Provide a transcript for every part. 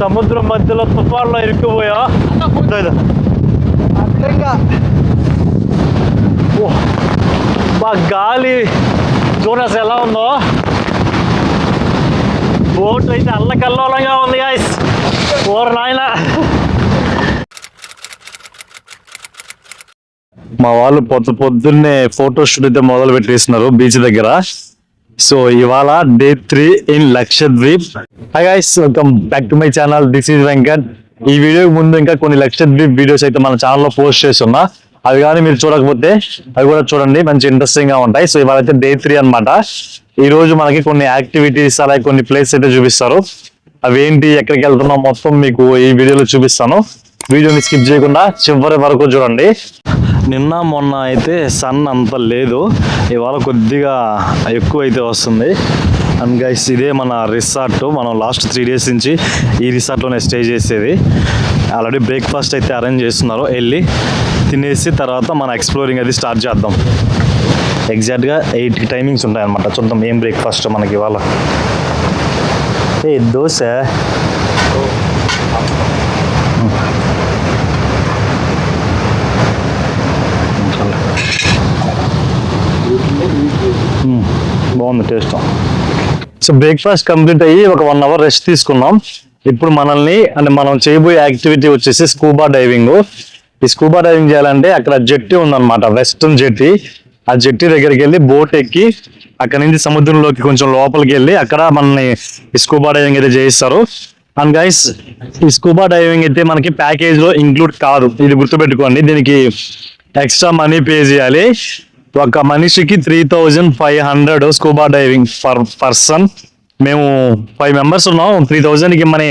సముద్రం మధ్యలో తుఫాన్లో ఇరుక్కుపోయా. గాలి చూడస్ ఎలా ఉందో. బోట్ అయితే అల్లకల్లోలంగా ఉంది గాయ్స్. ఓర్ నాయన, మా వాళ్ళు పొద్దున్నే ఫోటో షూట్ అయితే మొదలు పెట్టేస్తున్నారు బీచ్ దగ్గర. సో ఇవాళ day 3 in Lakshadweep. Hi guys, welcome back to my channel. This is Venkat. ఈ వీడియోకి ముందు ఇంకా కొన్ని లక్షద్వీప్ వీడియోస్ అయితే మన ఛానల్లో పోస్ట్ చేస్తున్నా. అవి కానీ మీరు చూడకపోతే అవి కూడా చూడండి, మంచి ఇంట్రెస్టింగ్ గా ఉంటాయి. సో ఇవాళ అయితే డే 3 అనమాట. ఈ రోజు మనకి కొన్ని యాక్టివిటీస్ అలాగే కొన్ని ప్లేస్ అయితే చూపిస్తారు. అవేంటి, ఎక్కడికి వెళ్తున్నాం మొత్తం మీకు ఈ వీడియోలో చూపిస్తాను. వీడియోని స్కిప్ చేయకుండా చివరి వరకు చూడండి. నిన్న మొన్న అయితే సన్ అంత లేదు, ఇవాళ కొద్దిగా ఎక్కువ అయితే వస్తుంది. అండ్ గైస్, ఇదే మన రిసార్ట్. మనం లాస్ట్ 3 days నుంచి ఈ రిసార్ట్లోనే స్టే చేసేది. ఆల్రెడీ బ్రేక్ఫాస్ట్ అయితే అరేంజ్ చేస్తున్నారు. వెళ్ళి తినేసి తర్వాత మన ఎక్స్ప్లోరింగ్ అది స్టార్ట్ చేద్దాం. ఎగ్జాక్ట్గా 8 టైమింగ్స్ ఉంటాయన్నమాట. చూద్దాం ఏం బ్రేక్ఫాస్ట్ మనకి ఇవాళ. దోశ, బాగుంది టేస్ట్. సో బ్రేక్ఫాస్ట్ కంప్లీట్ అయ్యి ఒక 1 hour రెస్ట్ తీసుకున్నాం. ఇప్పుడు మనల్ని మనం చేయబోయే యాక్టివిటీ వచ్చేసి స్కూబా డైవింగ్. ఈ స్కూబా డైవింగ్ చేయాలంటే అక్కడ జెట్టి ఉందన్నమాట, వెస్టర్న్ జెట్టి. ఆ జెట్టి దగ్గరికి వెళ్ళి బోట్ ఎక్కి అక్కడ నుంచి సముద్రంలోకి కొంచెం లోపలికి వెళ్ళి అక్కడ మనల్ని ఈ స్కూబా డైవింగ్ అయితే చేయిస్తారు. అండ్ గైస్, ఈ స్కూబా డైవింగ్ అయితే మనకి ప్యాకేజ్ లో ఇంక్లూడ్ కాదు, ఇది గుర్తుపెట్టుకోండి. దీనికి ఎక్స్ట్రా మనీ పే చేయాలి. ఒక మనిషికి 3500 స్కూబా డైవింగ్ పర్ పర్సన్. మేము 5 members ఉన్నాం. 3000కి మనీ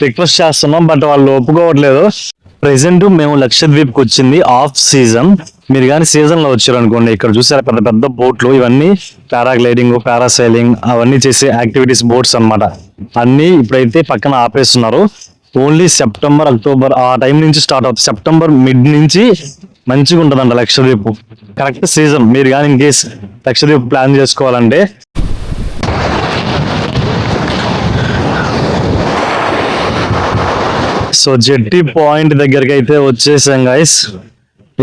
రిక్వెస్ట్ చేస్తున్నాం, బట్ వాళ్ళు ఒప్పుకోవట్లేదు. ప్రెసెంట్ మేము లక్షద్వీప్కి వచ్చింది ఆఫ్ సీజన్. మీరు కానీ సీజన్ లో వచ్చారు అనుకోండి, ఇక్కడ చూసారా పెద్ద పెద్ద బోట్లు, ఇవన్నీ పారాగ్లైడింగ్, పారాసైలింగ్ అవన్నీ చేసే యాక్టివిటీస్ బోట్స్ అన్నమాట. అన్ని ఇప్పుడైతే పక్కన ఆపేస్తున్నారు. ఓన్లీ సెప్టెంబర్, అక్టోబర్ ఆ టైం నుంచి స్టార్ట్ అవుతుంది. సెప్టెంబర్ మిడ్ నుంచి మంచిగా ఉంటుందంట లక్షద్వీప్, కరెక్ట్ సీజన్. మీరు కానీ ఇన్ కేస్ లక్షద్వీప్ ప్లాన్ చేసుకోవాలంటే. సో జెట్టి పాయింట్ దగ్గరికి అయితే వచ్చేసాం గైస్.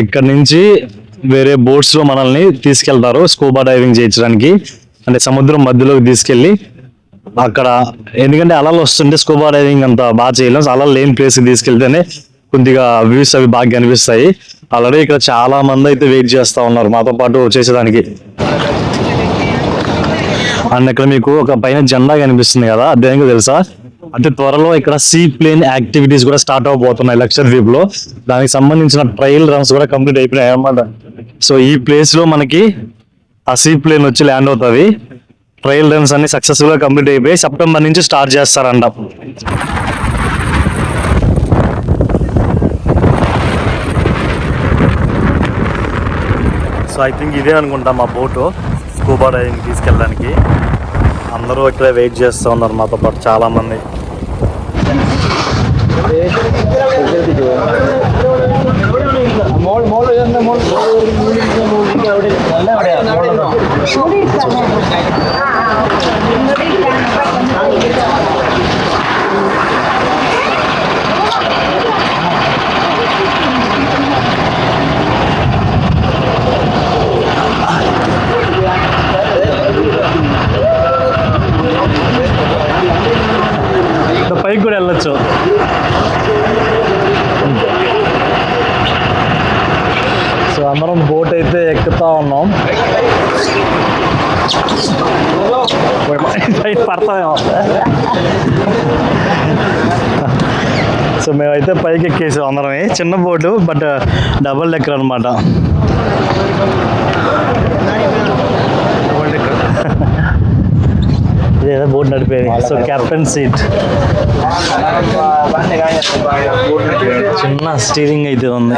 ఇక్కడ నుంచి వేరే బోట్స్ లో మనల్ని తీసుకెళ్తారు స్కూబా డైవింగ్ చేయించడానికి. అంటే సముద్రం మధ్యలోకి తీసుకెళ్లి అక్కడ, ఎందుకంటే అలలు వస్తుంటే స్కూబా డైవింగ్ అంత బాగా చేయలేం. అలలు లేని ప్లేస్ కి తీసుకెళ్తేనే కొద్దిగా వ్యూస్ అవి బాగా కనిపిస్తాయి. ఆల్రెడీ ఇక్కడ చాలా మంది అయితే వెయిట్ చేస్తా ఉన్నారు మాతో పాటు చేసేదానికి. అండ్ ఇక్కడ మీకు ఒక పైన జెండా కనిపిస్తుంది కదా, అదేంటో తెలుసా? అంటే త్వరలో ఇక్కడ సీ ప్లేన్ యాక్టివిటీస్ కూడా స్టార్ట్ అవబోతున్నాయి లక్షద్వీప్ లో. దానికి సంబంధించిన ట్రయల్ రన్స్ కూడా కంప్లీట్ అయిపోయినాయి అన్నమాట. సో ఈ ప్లేస్ లో మనకి ఆ సీ ప్లేన్ వచ్చి ల్యాండ్ అవుతుంది. ట్రయల్ రన్స్ అన్ని సక్సెస్ఫుల్ గా కంప్లీట్ అయిపోయి సెప్టెంబర్ నుంచి స్టార్ట్ చేస్తారంట. సో ఐ థింక్ ఇదే అనుకుంటా మా బోటు స్కూబా డైవింగ్ తీసుకెళ్ళడానికి. అందరూ ఇక్కడే వెయిట్ చేస్తూ ఉన్నారు మాతో పాటు చాలా మంది. పైకి కూడా వెళ్ళొచ్చు. సో అందరం బోట్ అయితే ఎక్కుతా ఉన్నాం. పడతామేమో. సో మేమైతే పైకి ఎక్కేసాం అందరం. చిన్న బోటు, బట్ డబుల్ డెక్కర్ అనమాట. ఇదేదో బోట్ నడిపేది. సో కెప్టెన్ సీట్, చిన్న స్టీరింగ్ అయితే ఉంది.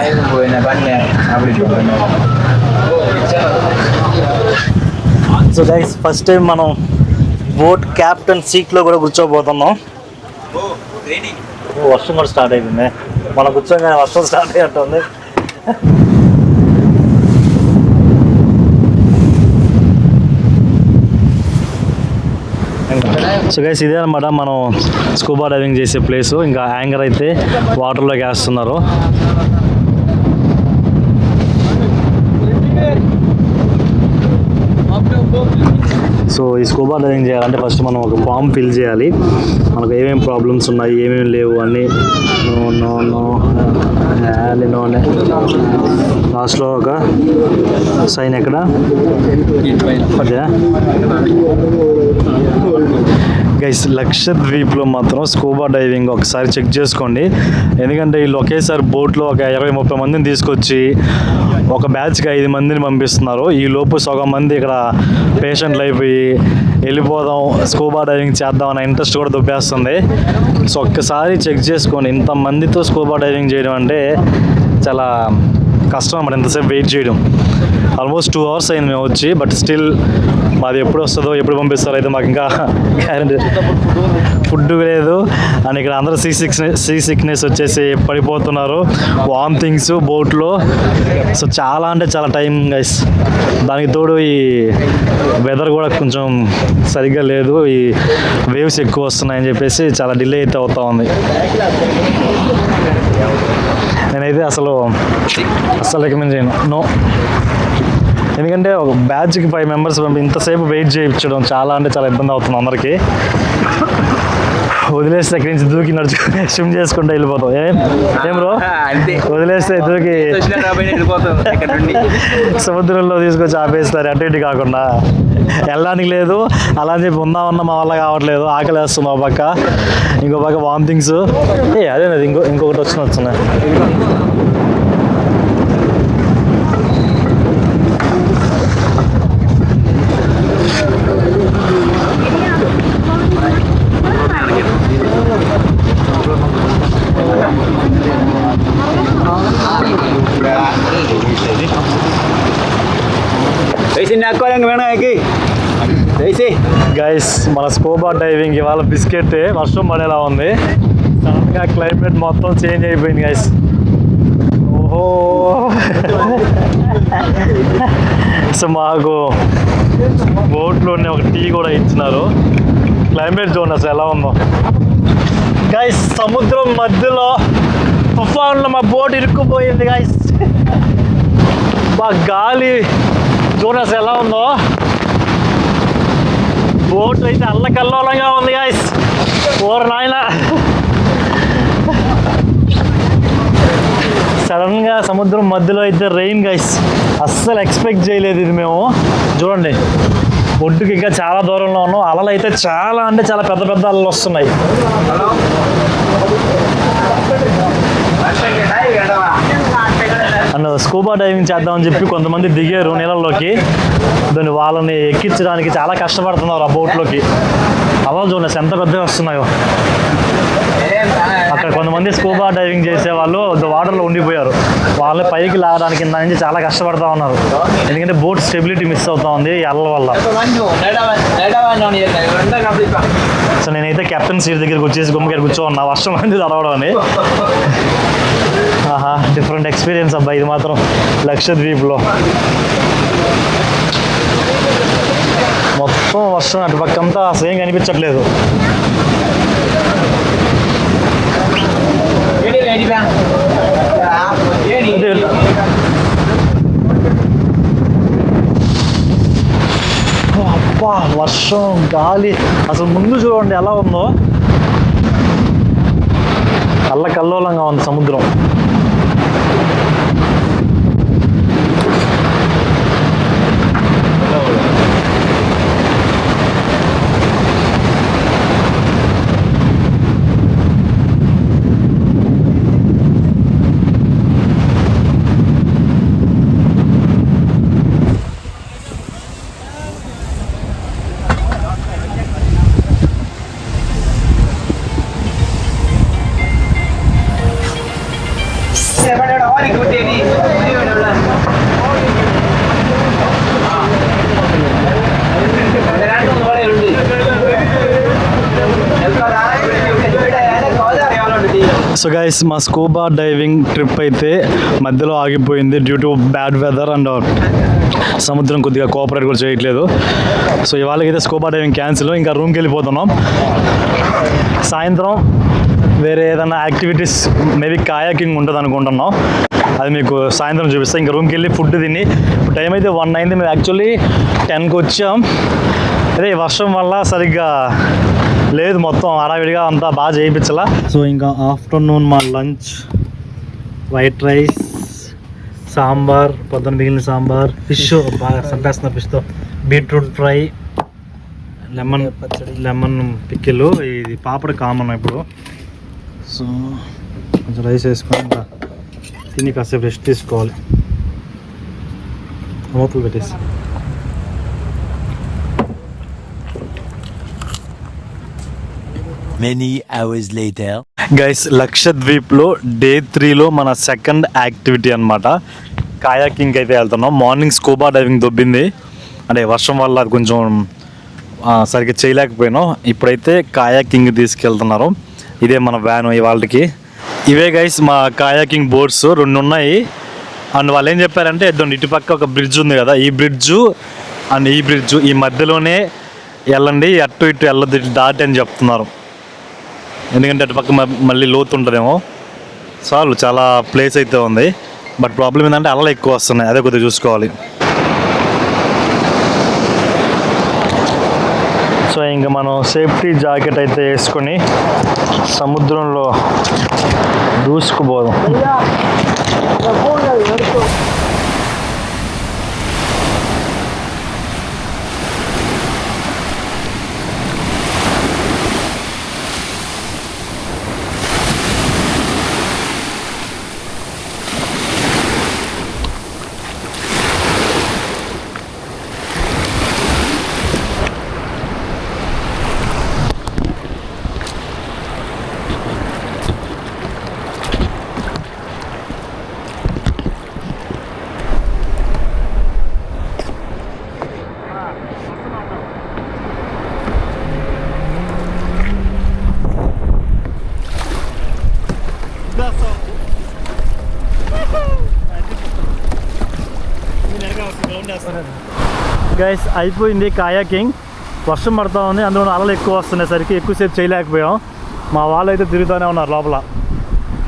సో గైస్, ఫస్ట్ టైం మనం బోట్ క్యాప్టెన్ సీట్ లో కూడా కూర్చోబోతున్నాం. వర్షం కూడా స్టార్ట్ అయిపోయింది. మనం కూర్చోగానే వర్షం స్టార్ట్ అయ్యేట్టుంది. సో గైస్ ఇదే అనమాట మనం స్కూబా డైవింగ్ చేసే ప్లేస్. ఇంకా యాంగర్ అయితే వాటర్లోకి వేస్తున్నారు. సో ఈ స్కూబా డైవింగ్ చేయాలంటే ఫస్ట్ మనం ఒక ఫామ్ ఫిల్ చేయాలి. మనకు ఏమేమి ప్రాబ్లమ్స్ ఉన్నాయి, ఏమేమి లేవు అన్నీ. లాస్ట్లో ఒక సైన్ ఎక్కడ అదే గైస్. లక్షద్వీప్లో మాత్రం స్కూబా డైవింగ్ ఒకసారి చెక్ చేసుకోండి. ఎందుకంటే వీళ్ళు ఒకేసారి బోట్లో ఒక 20-30 మందిని తీసుకొచ్చి ఒక బ్యాచ్కి 5 మందిని పంపిస్తున్నారు. ఈ లోపు సగం మంది ఇక్కడ పేషెంట్లు అయిపోయి వెళ్ళిపోదాం స్కూబా డైవింగ్ చేద్దాం అనే ఇంట్రెస్ట్ కూడా దుబ్బేస్తుంది. సో ఒక్కసారి చెక్ చేసుకోండి. ఇంతమందితో స్కూబా డైవింగ్ చేయడం అంటే చాలా కష్టం అన్నమాట. ఇంతసేపు వెయిట్ చేయడం. ఆల్మోస్ట్ 2 hours అయింది మేము వచ్చి. బట్ స్టిల్ మాది ఎప్పుడు వస్తుందో ఎప్పుడు పంపిస్తారో అయితే మాకు ఇంకా గ్యారెంటీ. ఫుడ్ లేదు అండ్ ఇక్కడ అందరూ సీ సిక్నెస్ వచ్చేసి పడిపోతున్నారు, వామిటింగ్స్ బోట్లో. సో చాలా అంటే చాలా టైం గైస్. దానికి తోడు ఈ వెదర్ కూడా కొంచెం సరిగ్గా లేదు. ఈ వేవ్స్ ఎక్కువ వస్తున్నాయని చెప్పేసి చాలా డిలే అయితే అవుతా ఉంది. నేనైతే అసలు రికమెండ్ చేయను, నో. ఎందుకంటే ఒక బ్యాచ్కి 5 members ఇంతసేపు వెయిట్ చేయించడం చాలా అంటే చాలా ఇబ్బంది అవుతుంది అందరికీ. వదిలేస్తే ఇక్కడి నుంచి దూకి నడుచుకుని స్విమ్ చేసుకుంటూ వెళ్ళిపోతాం. ఏం బ్రో వదిలేస్తే దూకి సముద్రంలో తీసుకొచ్చి ఆపేస్తారు. అటు ఇటు కాకుండా వెళ్ళడానికి లేదు. అలా అని చెప్పి ఉందామన్నా మా వల్ల కావట్లేదు. ఆకలి వేస్తుంది ఒక పక్క, ఇంకో పక్క వామిటింగ్స్. అదేనది ఇంకొకటి వచ్చినాయి. గైస్ మన స్కూబా డైవింగ్ ఇవాళ బిస్కెట్ వర్షం పడేలా ఉంది. సడన్గా క్లైమేట్ మొత్తం చేంజ్ అయిపోయింది గైస్. ఓహో సో మాకు బోట్లోనే ఒక టీ కూడా ఇచ్చినారు. క్లైమేట్ చూడండి అసలు ఎలా ఉందో గైస్. సముద్రం మధ్యలో తుఫాన్లో మా బోట్ ఇరుక్కుపోయింది గైస్. గాలి చూడండి అసలు ఎలా ఉందో. బోట్ అయితే అల్లకల్లోలంగా ఉంది గైస్. ఓర్ నాయన సడన్గా సముద్రం మధ్యలో అయితే రెయిన్ గైస్. అస్సలు ఎక్స్పెక్ట్ చేయలేదు ఇది మేము. చూడండి ఒడ్డుకి ఇంకా చాలా దూరంలో ఉన్నాం. అలలు అయితే చాలా అంటే చాలా పెద్ద పెద్ద అలలు వస్తున్నాయి. అండ్ స్కూబా డైవింగ్ చేద్దామని చెప్పి కొంతమంది దిగారు నీళ్ళల్లోకి. దాన్ని వాళ్ళని ఎక్కించడానికి చాలా కష్టపడుతున్నారు ఆ బోట్లోకి. అలలు చూడండి ఎంత పెద్దగా వస్తున్నాయో. అక్కడ కొంతమంది స్కూబా డైవింగ్ చేసే వాళ్ళు వాటర్లో ఉండిపోయారు. వాళ్ళని పైకి లాగడానికి కింద నుంచి చాలా కష్టపడుతూ ఉన్నారు. ఎందుకంటే బోట్ స్టెబిలిటీ మిస్ అవుతా ఉంది ఈ అలల వల్ల. సో నేనైతే కెప్టెన్ సీట్ దగ్గరికి వచ్చేసి గుమ్మగారు కూర్చోన్నా వర్షం అనేది తడవడం అని. ఆహా డిఫరెంట్ ఎక్స్పీరియన్స్ అబ్బా ఇది మాత్రం లక్షద్వీప్లో. మొత్తం వర్షం అటుపక్కంతా అసలు ఏం కనిపించట్లేదు. అబ్బా వర్షం గాలి అసలు ముందు చూడండి ఎలా ఉందో. అల్లకల్లోలంగా ఉంది సముద్రం. Gracias. సో గైస్ మా స్కూబా డైవింగ్ ట్రిప్ అయితే మధ్యలో ఆగిపోయింది due to bad weather and సముద్రం కొద్దిగా కోఆపరేట్ కూడా చేయట్లేదు. సో ఇవాళకైతే స్కూబా డైవింగ్ క్యాన్సిల్. ఇంకా రూమ్కి వెళ్ళిపోతున్నాం. సాయంత్రం వేరే ఏదైనా యాక్టివిటీస్ మేబీ కాయాకింగ్ ఉంటుంది అనుకుంటున్నాం. అది మీకు సాయంత్రం చూపిస్తాం. ఇంకా రూమ్కి వెళ్ళి ఫుడ్ తిని టైం అయితే 1 అయింది. మేము యాక్చువల్లీ 10కి వచ్చాం. అదే వర్షం వల్ల సరిగ్గా లేదు, మొత్తం హడావిడిగా అంతా బాగా చేయించాల. సో ఇంకా ఆఫ్టర్నూన్ మా లంచ్ వైట్ రైస్, సాంబార్, పొద్దున మిగిలిన సాంబార్, ఫిష్ బాగా సంపేస్తున్న ఫిష్తో, బీట్రూట్ ఫ్రై, లెమన్ పిక్కిలు. ఇది పాపడ్ కామన్ ఇప్పుడు. సో కొంచెం రైస్ వేసుకొని ఇంకా తిని కాసేపు రెస్ట్ తీసుకోవాలి. మూతలు పెట్టేసి Many hours later. గైస్ లక్షద్వీప్లో డే 3లో మన సెకండ్ యాక్టివిటీ అనమాట. కాయాకింగ్ అయితే వెళ్తున్నాం. మార్నింగ్ స్కూబా డైవింగ్ దొబ్బింది, అంటే వర్షం వల్ల అది కొంచెం సరిగ్గా చేయలేకపోయినాం. ఇప్పుడైతే కాయాకింగ్ తీసుకెళ్తున్నారు. ఇదే మన వ్యాన్ ఇవాళకి. ఇవే గైస్ మా కాయాకింగ్ బోట్స్ 2 ఉన్నాయి. అండ్ వాళ్ళు ఏం చెప్పారంటే ఇటు పక్క ఒక బ్రిడ్జ్ ఉంది కదా, ఈ బ్రిడ్జు అండ్ ఈ బ్రిడ్జు ఈ మధ్యలోనే వెళ్ళండి, అటు ఇటు వెళ్ళదు, ఇటు దాటి అని చెప్తున్నారు. ఎందుకంటే అటు పక్క మళ్ళీ లోతు ఉంటుందేమో. చాలు, చాలా ప్లేస్ అయితే ఉంది. బట్ ప్రాబ్లం ఏంటంటే అలలు ఎక్కువ వస్తున్నాయి, అదే కొద్దిగా చూసుకోవాలి. సో ఇంకా మనం సేఫ్టీ జాకెట్ అయితే వేసుకొని సముద్రంలో దూసుకుపోదాం. గైస్ అయిపోయింది కాయాకింగ్. వర్షం పడుతూ ఉంది, అందులో అలలు ఎక్కువ వస్తున్నసరికి ఎక్కువసేపు చేయలేకపోయాం. మా వాళ్ళు అయితే తిరుగుతూనే ఉన్నారు లోపల.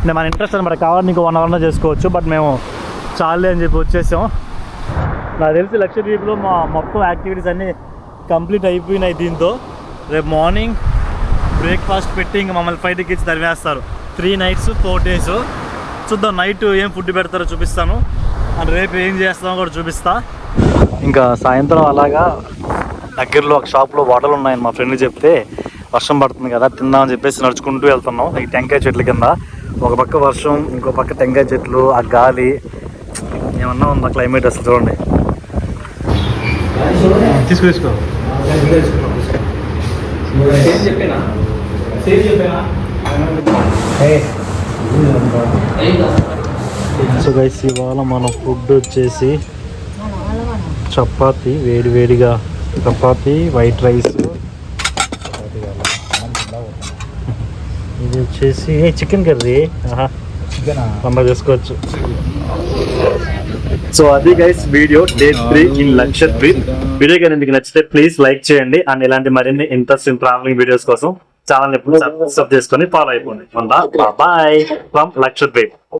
అంటే మన ఇంట్రెస్ట్ అనమాట, కావాలని ఇంకో 1 అవర్ చేసుకోవచ్చు. బట్ మేము చాలే అని చెప్పి వచ్చేసాం. నాకు తెలిసి లక్షద్వీప్లో మా మొత్తం యాక్టివిటీస్ అన్నీ కంప్లీట్ అయిపోయినాయి దీంతో. రేపు మార్నింగ్ బ్రేక్ఫాస్ట్ పెట్టి ఇంకా మమ్మల్ని ఫ్లైట్కి ఇచ్చి తరివేస్తారు. 3 nights 4 days. చూద్దాం నైట్ ఏం ఫుడ్ పెడతారో చూపిస్తాను, అండ్ రేపు ఏం చేస్తామో కూడా చూపిస్తా. ఇంకా సాయంత్రం అలాగా దగ్గరలో ఒక షాప్లో వాటర్లు ఉన్నాయని మా ఫ్రెండ్ చెప్తే, వర్షం పడుతుంది కదా తిందామని చెప్పేసి నడుచుకుంటూ వెళ్తున్నాం. ఈ టెంకాయ చెట్ల కింద ఒక పక్క వర్షం, ఇంకో పక్క టెంకాయ చెట్లు, ఆ గాలి ఏమన్నా ఉందా క్లైమేట్ అసలు చూడండి. తీసుకో సో గైస్ ఇవాళ మన ఫుడ్ వచ్చేసి చపాతి, వేడిగా చపాతి, వైట్ రైస్, ఇది వచ్చేసి చికెన్ కర్రీ. పండుగ చేసుకోవచ్చు. సో అది guys video day 3 in Lakshadweep. Video కానీ మీకు నచ్చితే ప్లీజ్ లైక్ చేయండి. అండ్ ఇలాంటి మరిన్ని ఇంట్రెస్టింగ్ ట్రావెలింగ్ వీడియోస్ కోసం ఛానల్ ఎప్పుడు సబ్స్క్రైబ్ చేసుకొని ఫాలో అయిపోండి. Bye from Lakshadweep.